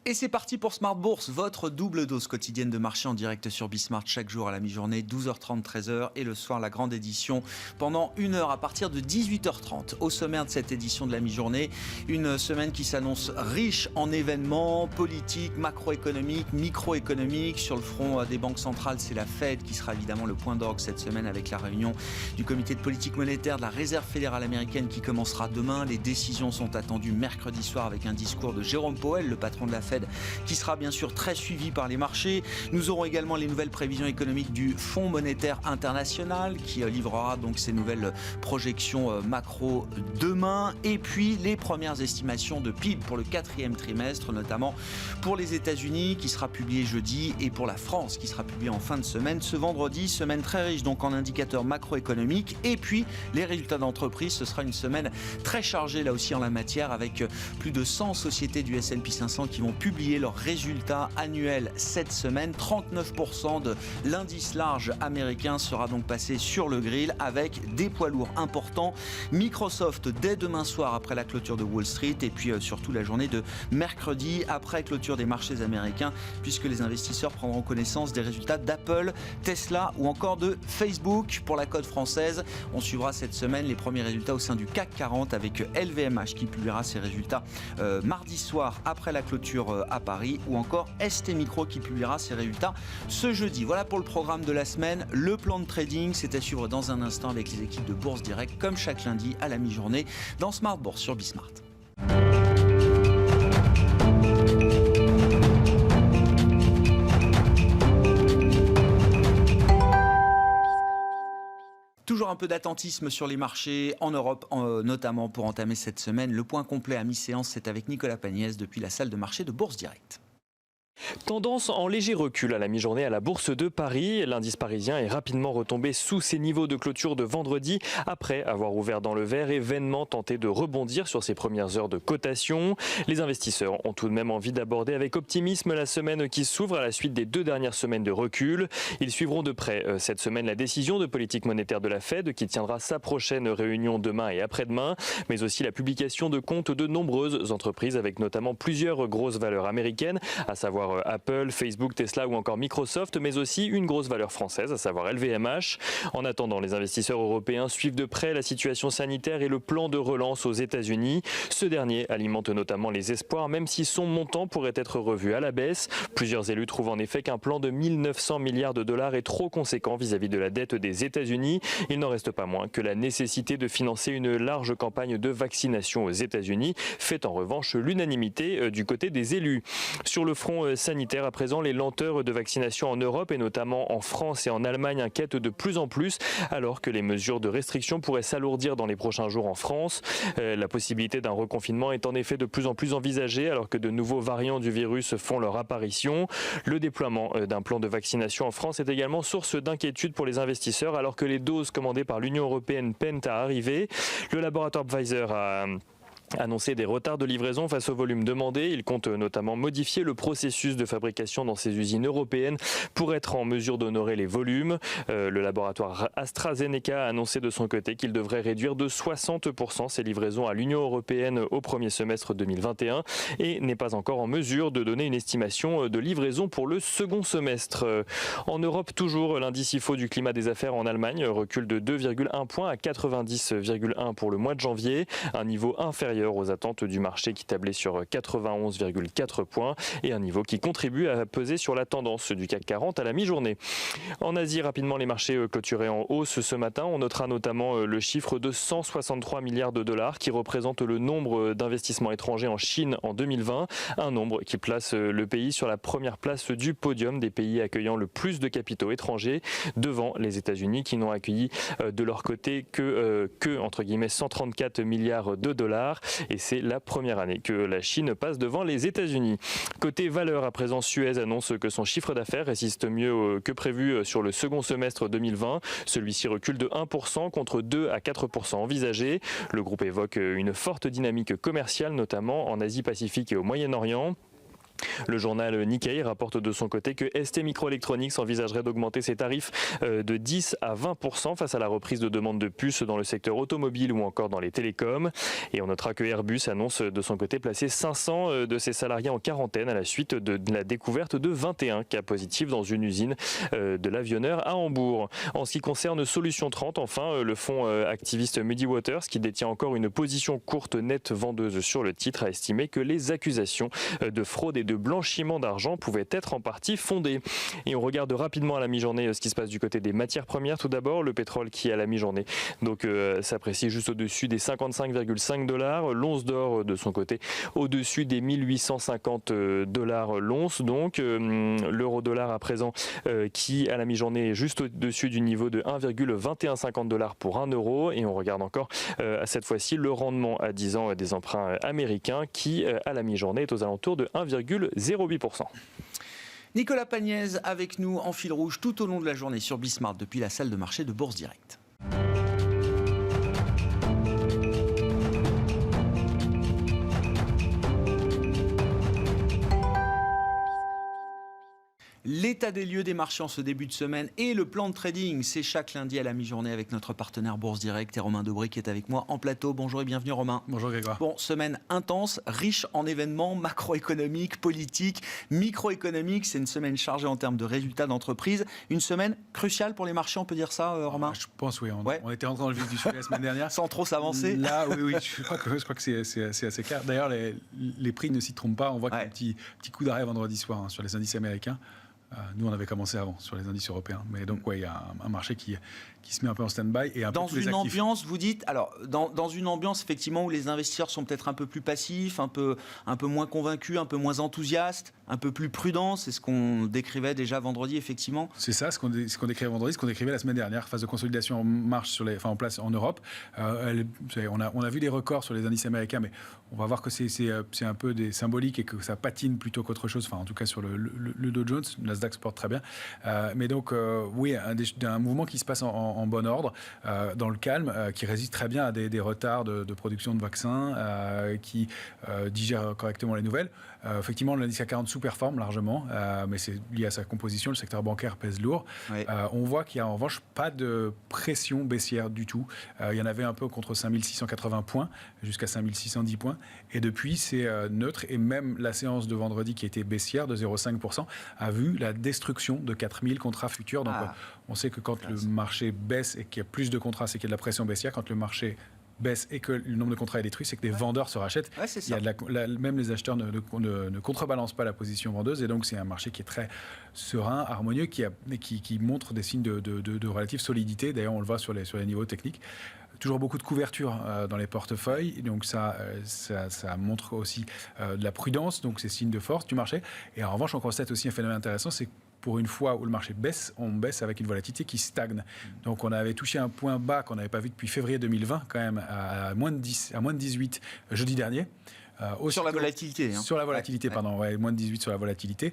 Et c'est parti pour Smart Bourse, votre double dose quotidienne de marché en direct sur Bismart chaque jour à la mi-journée, 12h30, 13h et le soir la grande édition pendant 1 heure à partir de 18h30. Au sommaire de cette édition de la mi-journée, une semaine qui s'annonce riche en événements politiques, macroéconomiques, microéconomiques. Sur le front des banques centrales, c'est la Fed qui sera évidemment le point d'orgue cette semaine avec la réunion du comité de politique monétaire de la Réserve fédérale américaine qui commencera demain. Les décisions sont attendues mercredi soir avec un discours de Jérôme Powell, le patron de la Fed, qui sera bien sûr très suivi par les marchés. Nous aurons également les nouvelles prévisions économiques du Fonds monétaire international qui livrera donc ses nouvelles projections macro demain. Et puis les premières estimations de PIB pour le 4e trimestre, notamment pour les États-Unis qui sera publié jeudi et pour la France qui sera publié en fin de semaine ce vendredi. Semaine très riche donc en indicateurs macroéconomiques. Et puis les résultats d'entreprise, ce sera une semaine très chargée là aussi en la matière avec plus de 100 sociétés du S&P 500 qui vont publier leurs résultats annuels cette semaine. 39% de l'indice large américain sera donc passé sur le grill avec des poids lourds importants. Microsoft dès demain soir après la clôture de Wall Street et puis surtout la journée de mercredi après clôture des marchés américains puisque les investisseurs prendront connaissance des résultats d'Apple, Tesla ou encore de Facebook. Pour la cote française, on suivra cette semaine les premiers résultats au sein du CAC 40 avec LVMH qui publiera ses résultats mardi soir après la clôture à Paris ou encore ST Micro qui publiera ses résultats ce jeudi. Voilà pour le programme de la semaine. Le plan de trading, c'est à suivre dans un instant avec les équipes de Bourse Direct comme chaque lundi à la mi-journée dans Smart Bourse sur Bismart. Toujours un peu d'attentisme sur les marchés en Europe, notamment pour entamer cette semaine. Le point complet à mi-séance, c'est avec Nicolas Pagnès depuis la salle de marché de Bourse Direct. Tendance en léger recul à la mi-journée à la Bourse de Paris. L'indice parisien est rapidement retombé sous ses niveaux de clôture de vendredi après avoir ouvert dans le vert et vainement tenté de rebondir sur ses premières heures de cotation. Les investisseurs ont tout de même envie d'aborder avec optimisme la semaine qui s'ouvre à la suite des 2 dernières semaines de recul. Ils suivront de près cette semaine la décision de politique monétaire de la Fed qui tiendra sa prochaine réunion demain et après-demain, mais aussi la publication de comptes de nombreuses entreprises avec notamment plusieurs grosses valeurs américaines, à savoir Apple, Facebook, Tesla ou encore Microsoft, mais aussi une grosse valeur française, à savoir LVMH. En attendant, les investisseurs européens suivent de près la situation sanitaire et le plan de relance aux États-Unis. Ce dernier alimente notamment les espoirs, même si son montant pourrait être revu à la baisse. Plusieurs élus trouvent en effet qu'un plan de 1900 milliards de dollars est trop conséquent vis-à-vis de la dette des États-Unis. Il n'en reste pas moins que la nécessité de financer une large campagne de vaccination aux États-Unis fait en revanche l'unanimité du côté des élus. Sur le front sanitaire, à présent, les lenteurs de vaccination en Europe et notamment en France et en Allemagne inquiètent de plus en plus alors que les mesures de restriction pourraient s'alourdir dans les prochains jours en France. La possibilité d'un reconfinement est en effet de plus en plus envisagée alors que de nouveaux variants du virus font leur apparition. Le déploiement d'un plan de vaccination en France est également source d'inquiétude pour les investisseurs alors que les doses commandées par l'Union européenne peinent à arriver. Le laboratoire Pfizer a annoncé des retards de livraison face au volume demandé. Il compte notamment modifier le processus de fabrication dans ses usines européennes pour être en mesure d'honorer les volumes. Le laboratoire AstraZeneca a annoncé de son côté qu'il devrait réduire de 60% ses livraisons à l'Union européenne au premier semestre 2021 et n'est pas encore en mesure de donner une estimation de livraison pour le second semestre. En Europe, toujours, l'indice IFO du climat des affaires en Allemagne recule de 2,1 points à 90,1 pour le mois de janvier, un niveau inférieur aux attentes du marché qui tablait sur 91,4 points et un niveau qui contribue à peser sur la tendance du CAC 40 à la mi-journée. En Asie, rapidement, les marchés clôturaient en hausse ce matin. On notera notamment le chiffre de 163 milliards de dollars qui représente le nombre d'investissements étrangers en Chine en 2020, un nombre qui place le pays sur la première place du podium des pays accueillant le plus de capitaux étrangers, devant les États-Unis qui n'ont accueilli de leur côté que entre guillemets 134 milliards de dollars. Et c'est la première année que la Chine passe devant les États-Unis. Côté valeur, à présent, Suez annonce que son chiffre d'affaires résiste mieux que prévu sur le second semestre 2020. Celui-ci recule de 1% contre 2 à 4% envisagé. Le groupe évoque une forte dynamique commerciale, notamment en Asie-Pacifique et au Moyen-Orient. Le journal Nikkei rapporte de son côté que ST Microelectronics envisagerait d'augmenter ses tarifs de 10 à 20% face à la reprise de demande de puces dans le secteur automobile ou encore dans les télécoms. Et on notera que Airbus annonce de son côté placer 500 de ses salariés en quarantaine à la suite de la découverte de 21 cas positifs dans une usine de l'avionneur à Hambourg. En ce qui concerne Solution 30, enfin, le fonds activiste Muddy Waters, qui détient encore une position courte nette vendeuse sur le titre, a estimé que les accusations de fraude et de blanchiment d'argent pouvaient être en partie fondées. Et on regarde rapidement à la mi-journée ce qui se passe du côté des matières premières. Tout d'abord, le pétrole qui à la mi-journée s'apprécie juste au-dessus des 55,5 $. L'once d'or de son côté au-dessus des 1850 $ l'once. Donc l'euro-dollar à présent qui à la mi-journée est juste au-dessus du niveau de 1,2150 $ pour 1 euro. Et on regarde encore à cette fois-ci le rendement à 10 ans des emprunts américains qui à la mi-journée est aux alentours de 1,08%. Nicolas Pagnès avec nous en fil rouge tout au long de la journée sur Bismart depuis la salle de marché de Bourse Direct. L'état des lieux des marchés en ce début de semaine et le plan de trading, c'est chaque lundi à la mi-journée avec notre partenaire Bourse Direct et Romain Debré qui est avec moi en plateau. Bonjour et bienvenue Romain. Bonjour Grégoire. Bon, semaine intense, riche en événements macroéconomiques, politiques, microéconomiques. C'est une semaine chargée en termes de résultats d'entreprise. Une semaine cruciale pour les marchés, on peut dire ça Romain ? Je pense oui, on était rentré dans le vif du sujet la semaine dernière. Sans trop s'avancer. Là, oui, je crois que c'est assez clair. D'ailleurs, les prix ne s'y trompent pas. On voit qu'il y a un petit coup d'arrêt vendredi soir sur les indices américains. Nous, on avait commencé avant sur les indices européens. Mais donc, il y a un marché qui se met un peu en stand-by. Et dans une ambiance, vous dites, alors, dans une ambiance, effectivement, où les investisseurs sont peut-être un peu plus passifs, un peu moins convaincus, un peu moins enthousiastes, un peu plus prudents. C'est ce qu'on décrivait déjà vendredi, effectivement. C'est ça, ce qu'on décrivait vendredi, ce qu'on décrivait la semaine dernière. Phase de consolidation en marche en place en Europe. On a vu des records sur les indices américains, mais on va voir que c'est un peu des symboliques et que ça patine plutôt qu'autre chose. Enfin, en tout cas, sur le Dow Jones, le Nasdaq se porte très bien. Mais donc, oui, un mouvement qui se passe en bon ordre, dans le calme, qui résiste très bien à des retards de production de vaccins, qui digère correctement les nouvelles. Effectivement, l'indice CAC 40 sous-performe largement, mais c'est lié à sa composition. Le secteur bancaire pèse lourd. Oui. On voit qu'il n'y a en revanche pas de pression baissière du tout. Il y en avait un peu contre 5680 points, jusqu'à 5610 points. Et depuis, c'est neutre. Et même la séance de vendredi qui était baissière de 0,5% a vu la destruction de 4000 contrats futurs. Donc, on sait que quand le marché baisse et qu'il y a plus de contrats, c'est qu'il y a de la pression baissière. Quand le marché baisse et que le nombre de contrats est détruit, c'est que des vendeurs se rachètent. Ouais, c'est ça. Il y a même les acheteurs ne contrebalancent pas la position vendeuse. Et donc, c'est un marché qui est très serein, harmonieux, qui montre des signes de relative solidité. D'ailleurs, on le voit sur les niveaux techniques. Toujours beaucoup de couverture dans les portefeuilles, donc ça montre aussi de la prudence, donc c'est signe de force du marché. Et en revanche, on constate aussi un phénomène intéressant, c'est que pour une fois où le marché baisse, on baisse avec une volatilité qui stagne. Donc on avait touché un point bas qu'on n'avait pas vu depuis février 2020, quand même, à moins de 18 jeudi dernier. Sur la volatilité. Sur la volatilité, pardon. Ouais, moins de 18 sur la volatilité.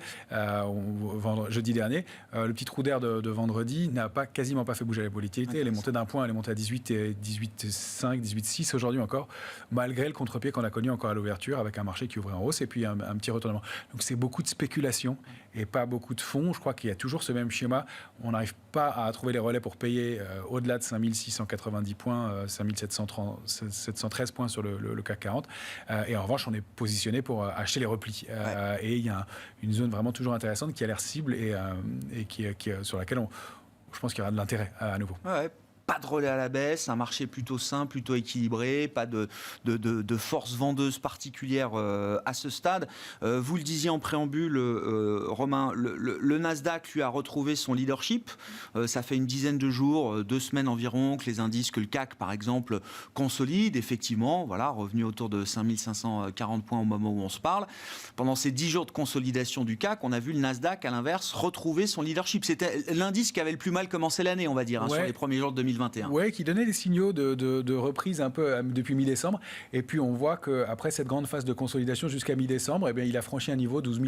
Jeudi dernier. Le petit trou d'air de vendredi n'a quasiment pas fait bouger la volatilité. Elle est montée d'un point, elle est montée à 18,5, 18,6 aujourd'hui encore, malgré le contre-pied qu'on a connu encore à l'ouverture, avec un marché qui ouvrait en hausse et puis un petit retournement. Donc c'est beaucoup de spéculation et pas beaucoup de fonds. Je crois qu'il y a toujours ce même schéma. On n'arrive pas à trouver les relais pour payer au-delà de 5690 points, 5713 points sur le CAC 40. Et en revanche, on est positionné pour acheter les replis. Et il y a une zone vraiment toujours intéressante qui a l'air cible et sur laquelle je pense qu'il y aura de l'intérêt à nouveau. Ouais. Pas de relais à la baisse, un marché plutôt sain, plutôt équilibré, pas de force vendeuse particulière à ce stade. Vous le disiez en préambule, Romain, le Nasdaq lui a retrouvé son leadership. Ça fait une dizaine de jours, 2 semaines environ, que les indices, que le CAC par exemple, consolide. Effectivement, voilà, revenu autour de 5540 points au moment où on se parle. Pendant ces 10 jours de consolidation du CAC, on a vu le Nasdaq, à l'inverse, retrouver son leadership. C'était l'indice qui avait le plus mal commencé l'année, on va dire, sur les premiers jours de 2023. 2021. Oui, qui donnait des signaux de reprise un peu depuis mi-décembre. Et puis on voit qu'après cette grande phase de consolidation jusqu'à mi-décembre, eh bien, il a franchi un niveau 12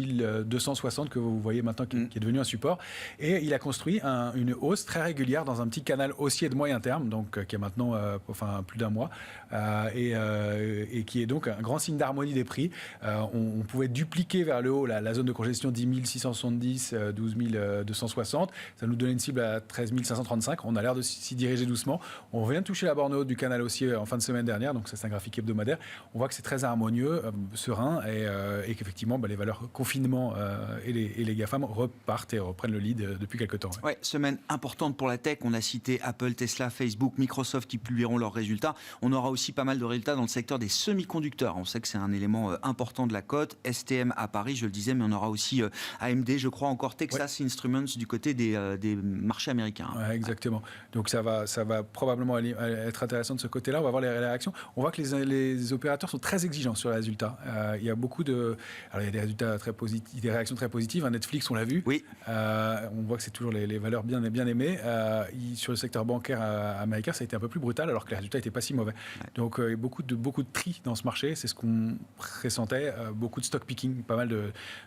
260 que vous voyez maintenant qui est devenu un support. Et il a construit une hausse très régulière dans un petit canal haussier de moyen terme, donc qui est maintenant plus d'un mois, et qui est donc un grand signe d'harmonie des prix. On pouvait dupliquer vers le haut la zone de congestion 10 670, 12 260. Ça nous donnait une cible à 13 535. On a l'air de s'y diriger doucement. On vient de toucher la borne haute du canal haussier en fin de semaine dernière, donc ça, c'est un graphique hebdomadaire. On voit que c'est très harmonieux, serein, et qu'effectivement les valeurs confinement et les GAFAM repartent et reprennent le lead depuis quelques temps. Ouais, semaine importante pour la tech. On a cité Apple, Tesla, Facebook, Microsoft qui publieront leurs résultats. On aura aussi pas mal de résultats dans le secteur des semi-conducteurs. On sait que c'est un élément important de la cote. STM à Paris, je le disais, mais on aura aussi AMD, je crois, encore Texas Instruments du côté des marchés américains. Ouais, exactement. Donc ça va probablement être intéressant de ce côté-là. On va voir les réactions. On voit que les opérateurs sont très exigeants sur les résultats. Il y a beaucoup de... Alors, il y a des résultats très positifs, des réactions très positives. Netflix, on l'a vu. Oui. On voit que c'est toujours les valeurs bien aimées. Sur le secteur bancaire américain, ça a été un peu plus brutal, alors que les résultats n'étaient pas si mauvais. Ouais. Donc, il y a beaucoup de tri dans ce marché. C'est ce qu'on pressentait. Beaucoup de stock picking, pas mal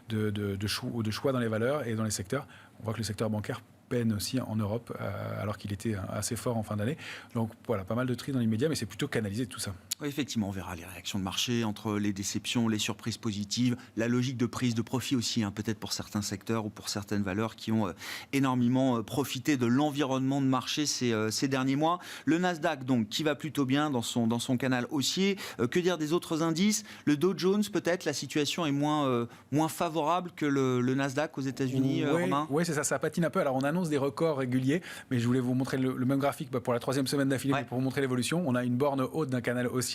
de choix dans les valeurs et dans les secteurs. On voit que le secteur bancaire peine aussi en Europe, alors qu'il était assez fort en fin d'année. Donc voilà, pas mal de tri dans l'immédiat, mais c'est plutôt canalisé tout ça. Oui, effectivement, on verra les réactions de marché entre les déceptions, les surprises positives, la logique de prise de profit aussi, peut-être pour certains secteurs ou pour certaines valeurs qui ont énormément profité de l'environnement de marché ces derniers mois. Le Nasdaq, donc, qui va plutôt bien dans son canal haussier. Que dire des autres indices? Le Dow Jones, peut-être, la situation est moins favorable que le Nasdaq aux États-Unis, Romain? Oui, c'est ça, ça patine un peu. Alors, on annonce des records réguliers, mais je voulais vous montrer le même graphique pour la troisième semaine d'affilée, pour vous montrer l'évolution. On a une borne haute d'un canal haussier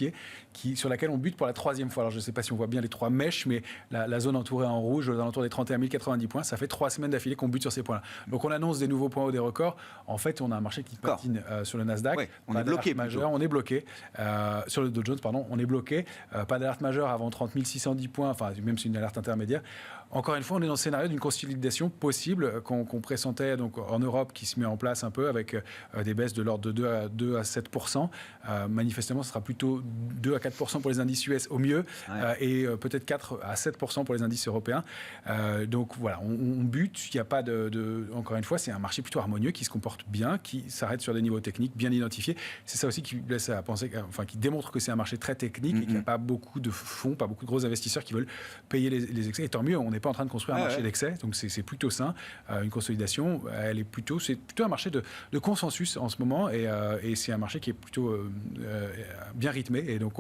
sur laquelle on bute pour la troisième fois. Alors je ne sais pas si on voit bien les trois mèches, mais la zone entourée en rouge, aux alentours des 31 090 points, ça fait 3 semaines d'affilée qu'on bute sur ces points-là. Donc on annonce des nouveaux points hauts, des records. En fait, on a un marché qui patine sur le Nasdaq. Ouais, on est bloqué. On est bloqué. Sur le Dow Jones, pardon, on est bloqué. Pas d'alerte majeure avant 30 610 points, enfin même si c'est une alerte intermédiaire. Encore une fois, on est dans le scénario d'une consolidation possible qu'on pressentait donc, en Europe, qui se met en place un peu avec des baisses de l'ordre de 2 à 7%. Manifestement, ce sera plutôt 2 à 4% pour les indices US au mieux, et peut-être 4 à 7% pour les indices européens. Donc voilà, on bute. Il n'y a pas encore une fois, c'est un marché plutôt harmonieux qui se comporte bien, qui s'arrête sur des niveaux techniques bien identifiés. C'est ça aussi qui laisse à penser, qui démontre que c'est un marché très technique et qu'il n'y a pas beaucoup de fonds, pas beaucoup de gros investisseurs qui veulent payer les excès. Et tant mieux, on n'est pas en train de construire un marché d'excès, donc c'est plutôt sain. Une consolidation, c'est plutôt un marché de consensus en ce moment, et c'est un marché qui est plutôt bien rythmé, et donc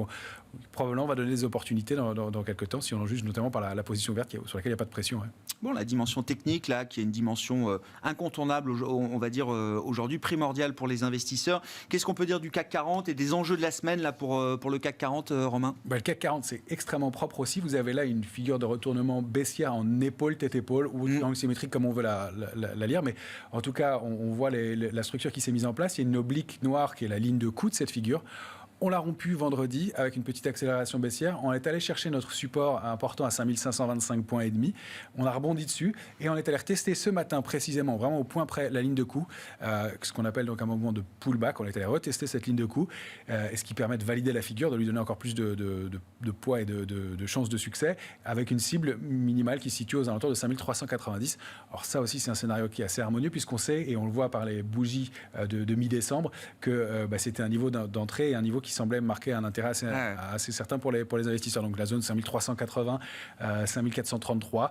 probablement on va donner des opportunités dans quelques temps, si on en juge notamment par la position verte sur laquelle il n'y a pas de pression. Bon, la dimension technique, là, qui est une dimension incontournable, on va dire aujourd'hui, primordiale pour les investisseurs. Qu'est-ce qu'on peut dire du CAC 40 et des enjeux de la semaine là, pour le CAC 40, Romain? Le CAC 40, c'est extrêmement propre aussi. Vous avez là une figure de retournement baissière en épaule, tête-épaule, ou en symétrique comme on veut la lire. Mais en tout cas, on voit la structure qui s'est mise en place. Il y a une oblique noire qui est la ligne de coup de cette figure. On l'a rompu vendredi avec une petite accélération baissière. On est allé chercher notre support important à 5525 points et demi. On a rebondi dessus et on est allé retester ce matin précisément, vraiment au point près, la ligne de coup, ce qu'on appelle donc un moment de pullback. On est allé retester cette ligne de coup, ce qui permet de valider la figure, de lui donner encore plus de poids et de chances de succès, avec une cible minimale qui se situe aux alentours de 5390. Alors ça aussi, c'est un scénario qui est assez harmonieux, puisqu'on sait, et on le voit par les bougies de mi-décembre, que c'était un niveau d'entrée et un niveau qui semblait marquer un intérêt assez certain pour les investisseurs. Donc la zone 5380, 5433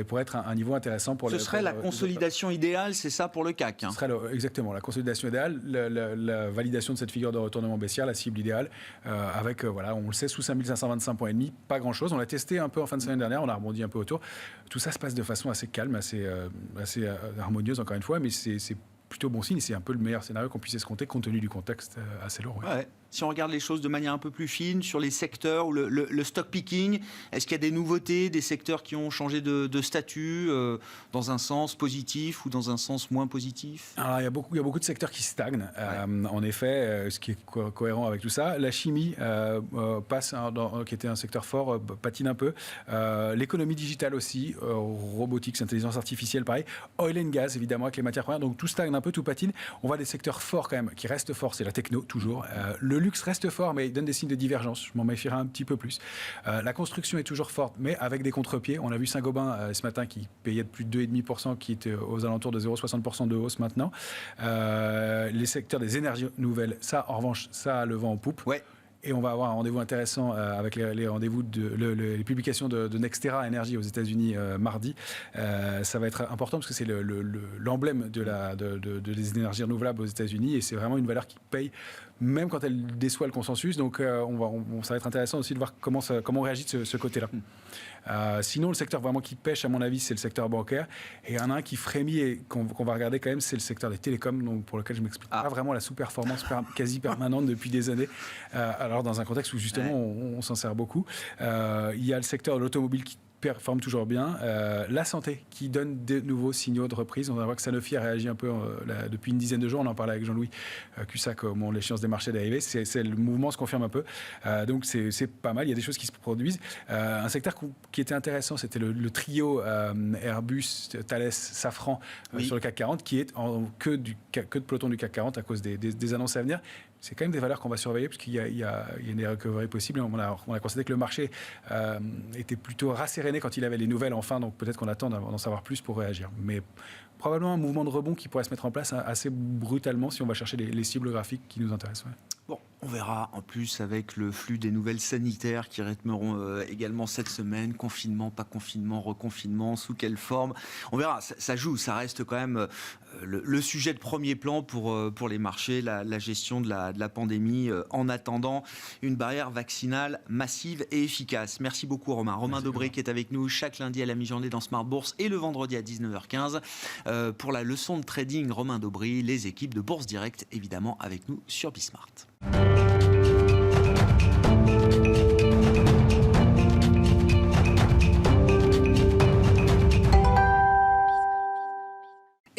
pourrait être un niveau intéressant pour Ce serait la consolidation idéale, c'est ça pour le CAC. Ce serait exactement la consolidation idéale, la validation de cette figure de retournement baissière, la cible idéale, avec, on le sait, sous 5525 points et demi, pas grand-chose. On l'a testé un peu en fin de semaine dernière, on a rebondi un peu autour. Tout ça se passe de façon assez calme, assez harmonieuse encore une fois, mais c'est plutôt bon signe, c'est un peu le meilleur scénario qu'on puisse escompter compte tenu du contexte assez lourd. Ouais. Si on regarde les choses de manière un peu plus fine sur les secteurs ou le stock picking, est-ce qu'il y a des nouveautés, des secteurs qui ont changé de statut dans un sens positif ou dans un sens moins positif? Alors, il y a beaucoup de secteurs qui stagnent, en effet, ce qui est cohérent avec tout ça. La chimie passe, qui était un secteur fort, patine un peu. L'économie digitale aussi, robotique, intelligence artificielle, pareil. Oil and gas, évidemment, avec les matières premières. Donc tout stagne un peu tout patine. On voit des secteurs forts quand même, qui restent forts, c'est la techno, toujours. Le luxe reste fort, mais il donne des signes de divergence. Je m'en méfierai un petit peu plus. La construction est toujours forte, mais avec des contre-pieds. On a vu Saint-Gobain ce matin qui payait de plus de 2,5%, qui était aux alentours de 0,60% de hausse maintenant. Les secteurs des énergies nouvelles, ça, en revanche, ça a le vent en poupe. Ouais. Et on va avoir un rendez-vous intéressant avec les rendez-vous les publications de Nextera Energy aux États-Unis mardi. Ça va être important parce que c'est l'emblème des énergies renouvelables aux États-Unis et c'est vraiment une valeur qui paye même quand elle déçoit le consensus. Donc ça va être intéressant aussi de voir comment on réagit de ce côté-là. Sinon, le secteur vraiment qui pêche, à mon avis, c'est le secteur bancaire. Et il y en a un qui frémit et qu'on va regarder quand même, c'est le secteur des télécoms, donc pour lequel je ne m'explique pas vraiment la sous-performance quasi permanente depuis des années. Alors dans un contexte où justement on s'en sert beaucoup. Il y a le secteur de l'automobile qui performe toujours bien. La santé qui donne de nouveaux signaux de reprise. On va voir que Sanofi a réagi un peu depuis une dizaine de jours. On en parlait avec Jean-Louis Cussac au moment de l'échéance des marchés d'arrivée. Le mouvement se confirme un peu. Donc c'est pas mal. Il y a des choses qui se produisent. Un secteur qui était intéressant, c'était le trio Airbus, Thales, Safran sur le CAC 40 qui est que de peloton du CAC 40 à cause des annonces à venir. C'est quand même des valeurs qu'on va surveiller parce qu'il y a une recovery possible. On a constaté que le marché était plutôt rasséréné quand il avait les nouvelles enfin, donc peut-être qu'on attend d'en savoir plus pour réagir. Mais probablement un mouvement de rebond qui pourrait se mettre en place assez brutalement si on va chercher les cibles graphiques qui nous intéressent. Ouais. Bon, on verra en plus avec le flux des nouvelles sanitaires qui rythmeront également cette semaine. Confinement, pas confinement, reconfinement, sous quelle forme. On verra, ça joue, ça reste quand même le sujet de premier plan pour les marchés, la gestion de la pandémie en attendant une barrière vaccinale massive et efficace. Merci beaucoup Romain. Romain Dobré qui est avec nous chaque lundi à la mi-journée dans Smart Bourse et le vendredi à 19h15 pour la leçon de trading. Romain Dobré, les équipes de Bourse Direct évidemment avec nous sur Bismart.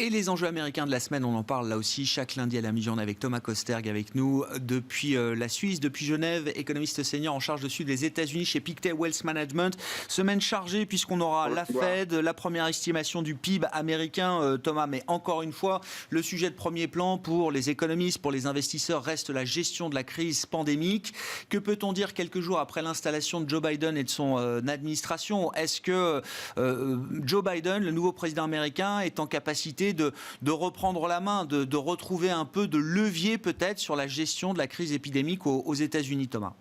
Et les enjeux américains de la semaine, on en parle là aussi chaque lundi à la mi-journée avec Thomas Kosterg avec nous depuis la Suisse, depuis Genève, économiste senior en charge de Sud des États-Unis chez Pictet Wealth Management. Semaine chargée puisqu'on aura la Fed, la première estimation du PIB américain, Thomas, mais encore une fois, le sujet de premier plan pour les économistes, pour les investisseurs reste la gestion de la crise pandémique. Que peut-on dire quelques jours après l'installation de Joe Biden et de son administration ? Est-ce que Joe Biden, le nouveau président américain, est en capacité de reprendre la main, de retrouver un peu de levier peut-être sur la gestion de la crise épidémique aux États-Unis, Thomas ?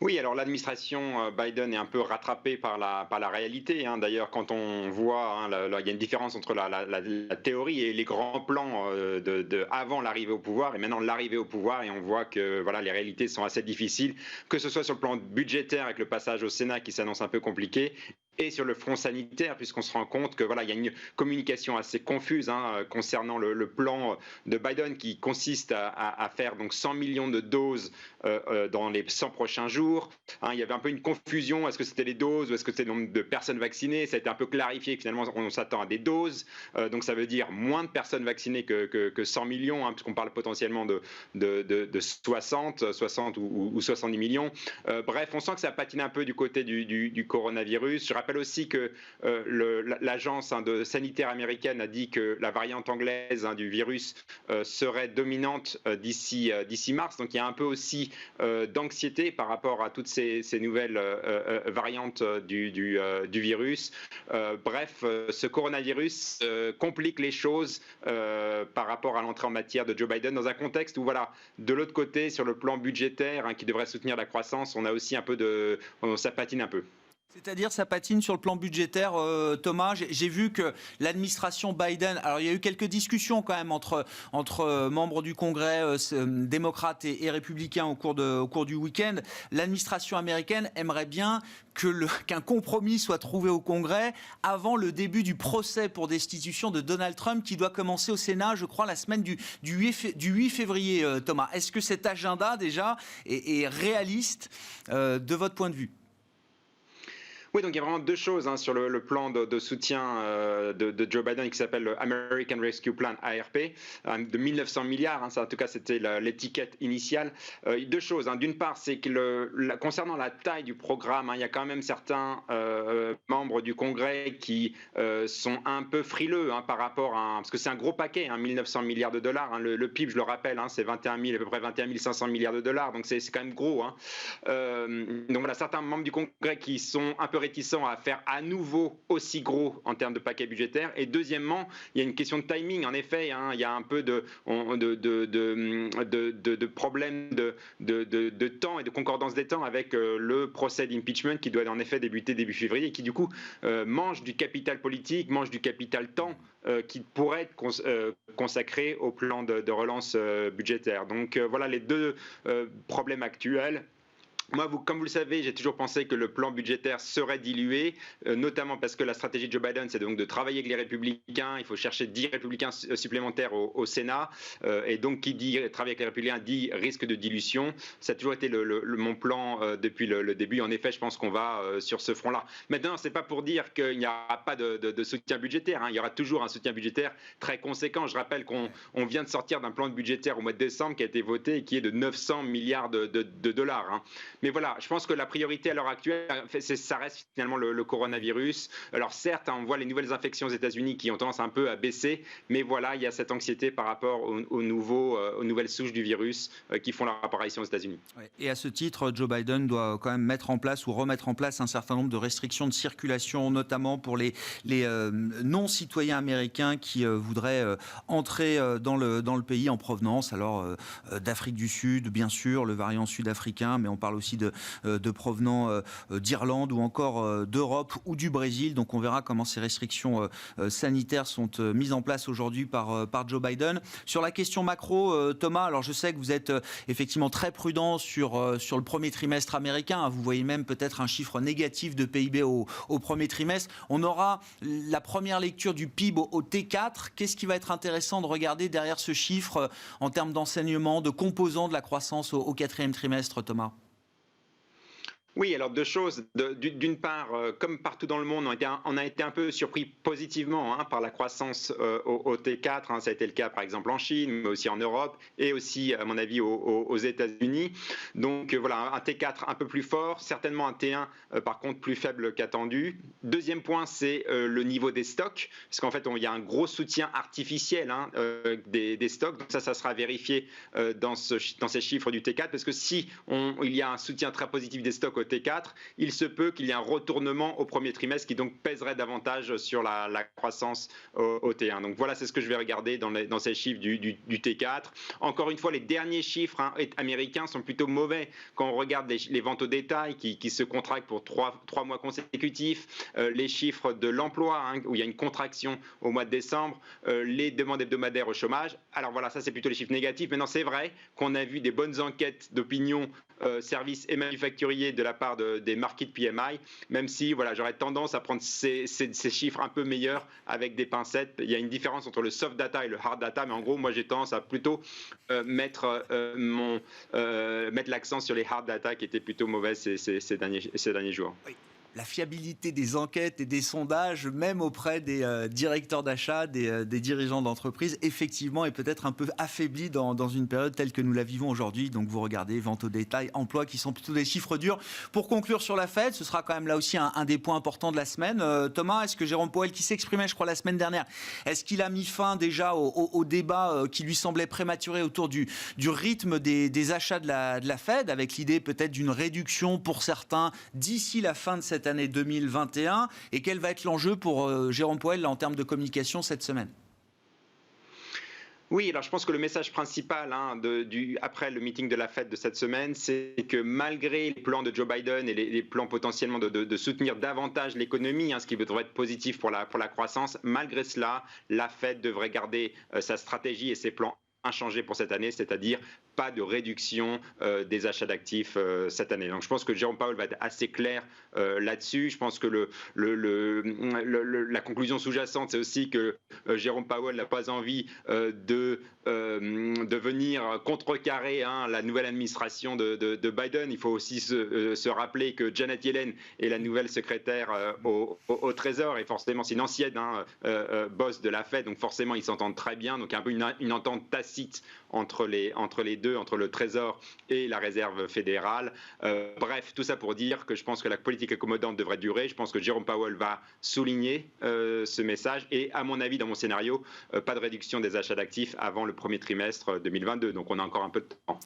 Oui, alors l'administration Biden est un peu rattrapée par la réalité. D'ailleurs, quand on voit, il y a une différence entre la théorie et les grands plans avant l'arrivée au pouvoir et maintenant l'arrivée au pouvoir. Et on voit que les réalités sont assez difficiles, que ce soit sur le plan budgétaire avec le passage au Sénat qui s'annonce un peu compliqué, et sur le front sanitaire, puisqu'on se rend compte que il y a une communication assez confuse concernant le plan de Biden qui consiste à faire donc 100 millions de doses dans les 100 prochains jours. Il y avait un peu une confusion, est-ce que c'était les doses ou est-ce que c'était le nombre de personnes vaccinées? Ça a été un peu clarifié que finalement on s'attend à des doses, donc ça veut dire moins de personnes vaccinées que 100 millions, puisqu'on parle potentiellement de 60 ou 70 millions. Bref, on sent que ça patine un peu du côté du coronavirus. Je rappelle aussi que l'agence sanitaire américaine a dit que la variante anglaise du virus serait dominante d'ici mars. Donc il y a un peu aussi d'anxiété par rapport à toutes ces nouvelles variantes du virus. Bref, ce coronavirus complique les choses par rapport à l'entrée en matière de Joe Biden dans un contexte où de l'autre côté, sur le plan budgétaire qui devrait soutenir la croissance, on a aussi un peu ça patine un peu. C'est-à-dire, ça patine sur le plan budgétaire, Thomas. J'ai vu que l'administration Biden, alors il y a eu quelques discussions quand même entre membres du Congrès démocrates et républicains au cours du week-end. L'administration américaine aimerait bien qu'un compromis soit trouvé au Congrès avant le début du procès pour destitution de Donald Trump qui doit commencer au Sénat, je crois, la semaine du 8 février, Thomas. Est-ce que cet agenda déjà est réaliste de votre point de vue ? Oui, donc il y a vraiment deux choses sur le plan de soutien de Joe Biden qui s'appelle le American Rescue Plan, ARP, de 1900 milliards. Ça, en tout cas, c'était l'étiquette initiale. Deux choses. D'une part, c'est que concernant la taille du programme, il y a quand même certains membres du Congrès qui sont un peu frileux par rapport à... Parce que c'est un gros paquet, 1900 milliards de dollars. Le PIB, je le rappelle, c'est à peu près 21 500 milliards de dollars. Donc c'est quand même gros. Donc voilà, certains membres du Congrès qui sont un peu réticents à faire à nouveau aussi gros en termes de paquet budgétaire. Et deuxièmement, il y a une question de timing. En effet, il y a un peu de problème de temps et de concordance des temps avec le procès d'impeachment qui doit en effet débuter début février et qui du coup mange du capital politique, mange du capital temps qui pourrait être consacré au plan de relance budgétaire. Donc voilà les deux problèmes actuels. Moi, comme vous le savez, j'ai toujours pensé que le plan budgétaire serait dilué, notamment parce que la stratégie de Joe Biden, c'est donc de travailler avec les républicains. Il faut chercher 10 républicains supplémentaires au Sénat. Et donc, qui dit travailler avec les républicains dit risque de dilution. Ça a toujours été mon plan depuis le début. En effet, je pense qu'on va sur ce front-là. Maintenant, ce n'est pas pour dire qu'il n'y aura pas de soutien budgétaire. Il y aura toujours un soutien budgétaire très conséquent. Je rappelle qu'on vient de sortir d'un plan budgétaire au mois de décembre qui a été voté et qui est de 900 milliards de dollars. Mais voilà, je pense que la priorité à l'heure actuelle, ça reste finalement le coronavirus. Alors certes, on voit les nouvelles infections aux États-Unis qui ont tendance un peu à baisser, mais voilà, il y a cette anxiété par rapport aux nouvelles souches du virus qui font leur apparition aux États-Unis. Ouais. Et à ce titre, Joe Biden doit quand même mettre en place ou remettre en place un certain nombre de restrictions de circulation, notamment pour les non-citoyens américains qui voudraient entrer dans le pays en provenance, alors d'Afrique du Sud, bien sûr, le variant sud-africain, mais on parle aussi de provenant d'Irlande ou encore d'Europe ou du Brésil. Donc on verra comment ces restrictions sanitaires sont mises en place aujourd'hui par Joe Biden. Sur la question macro, Thomas, alors je sais que vous êtes effectivement très prudent sur le premier trimestre américain. Vous voyez même peut-être un chiffre négatif de PIB au premier trimestre. On aura la première lecture du PIB au T4. Qu'est-ce qui va être intéressant de regarder derrière ce chiffre en termes d'enseignement, de composants de la croissance au quatrième trimestre, Thomas ? Oui, alors deux choses. D'une part, comme partout dans le monde, on a été un peu surpris positivement par la croissance au T4. Ça a été le cas par exemple en Chine, mais aussi en Europe et aussi, à mon avis, aux États-Unis. Donc voilà, un T4 un peu plus fort, certainement un T1 par contre plus faible qu'attendu. Deuxième point, c'est le niveau des stocks, parce qu'en fait, il y a un gros soutien artificiel des stocks. Donc ça sera vérifié dans ces chiffres du T4, parce que si il y a un soutien très positif des stocks au T4, il se peut qu'il y ait un retournement au premier trimestre qui donc pèserait davantage sur la croissance au T1. Donc voilà, c'est ce que je vais regarder dans ces chiffres du T4. Encore une fois, les derniers chiffres américains sont plutôt mauvais quand on regarde les ventes au détail qui se contractent pour 3 mois consécutifs, les chiffres de l'emploi où il y a une contraction au mois de décembre, les demandes hebdomadaires au chômage. Alors voilà, ça c'est plutôt les chiffres négatifs. Maintenant, c'est vrai qu'on a vu des bonnes enquêtes d'opinion services et manufacturiers de la part des market PMI, même si voilà, j'aurais tendance à prendre ces chiffres un peu meilleurs avec des pincettes. Il y a une différence entre le soft data et le hard data, mais en gros, moi j'ai tendance à plutôt mettre l'accent sur les hard data qui étaient plutôt mauvaises ces derniers jours. Oui. La fiabilité des enquêtes et des sondages, même auprès des directeurs d'achat, des dirigeants d'entreprise, effectivement, est peut-être un peu affaiblie dans une période telle que nous la vivons aujourd'hui. Donc vous regardez, vente au détail, emploi, qui sont plutôt des chiffres durs. Pour conclure sur la Fed, ce sera quand même là aussi un des points importants de la semaine. Thomas, est-ce que Jérôme Powell, qui s'exprimait, je crois, la semaine dernière, est-ce qu'il a mis fin déjà au débat qui lui semblait prématuré autour du rythme des achats de la Fed, avec l'idée peut-être d'une réduction pour certains d'ici la fin de cette année 2021, et quel va être l'enjeu pour Jérôme Powell en termes de communication cette semaine? Oui, alors je pense que le message principal après le meeting de la Fed de cette semaine, c'est que malgré les plans de Joe Biden et les plans potentiellement de soutenir davantage l'économie, ce qui devrait être positif pour la croissance, malgré cela, la Fed devrait garder sa stratégie et ses plans inchangé pour cette année, c'est-à-dire pas de réduction des achats d'actifs cette année. Donc je pense que Jérôme Powell va être assez clair là-dessus. Je pense que la conclusion sous-jacente, c'est aussi que Jérôme Powell n'a pas envie de venir contrecarrer la nouvelle administration de Biden. Il faut aussi se rappeler que Janet Yellen est la nouvelle secrétaire au Trésor, et forcément c'est une ancienne boss de la Fed, donc forcément ils s'entendent très bien. Donc un peu une entente tacite entre les deux, entre le Trésor et la Réserve fédérale. Bref, tout ça pour dire que je pense que la politique accommodante devrait durer. Je pense que Jérôme Powell va souligner ce message, et à mon avis, dans mon scénario, pas de réduction des achats d'actifs avant le premier trimestre 2022. Donc on a encore un peu de temps.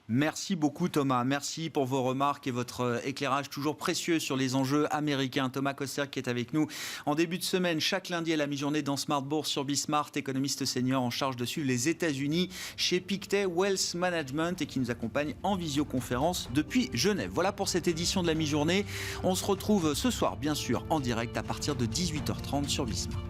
Merci beaucoup Thomas, merci pour vos remarques et votre éclairage toujours précieux sur les enjeux américains. Thomas Kosser qui est avec nous en début de semaine, chaque lundi à la mi-journée dans Smart Bourse sur Bismart, économiste senior en charge de suivre les États-Unis chez Pictet Wealth Management et qui nous accompagne en visioconférence depuis Genève. Voilà pour cette édition de la mi-journée. On se retrouve ce soir bien sûr en direct à partir de 18h30 sur Bismart.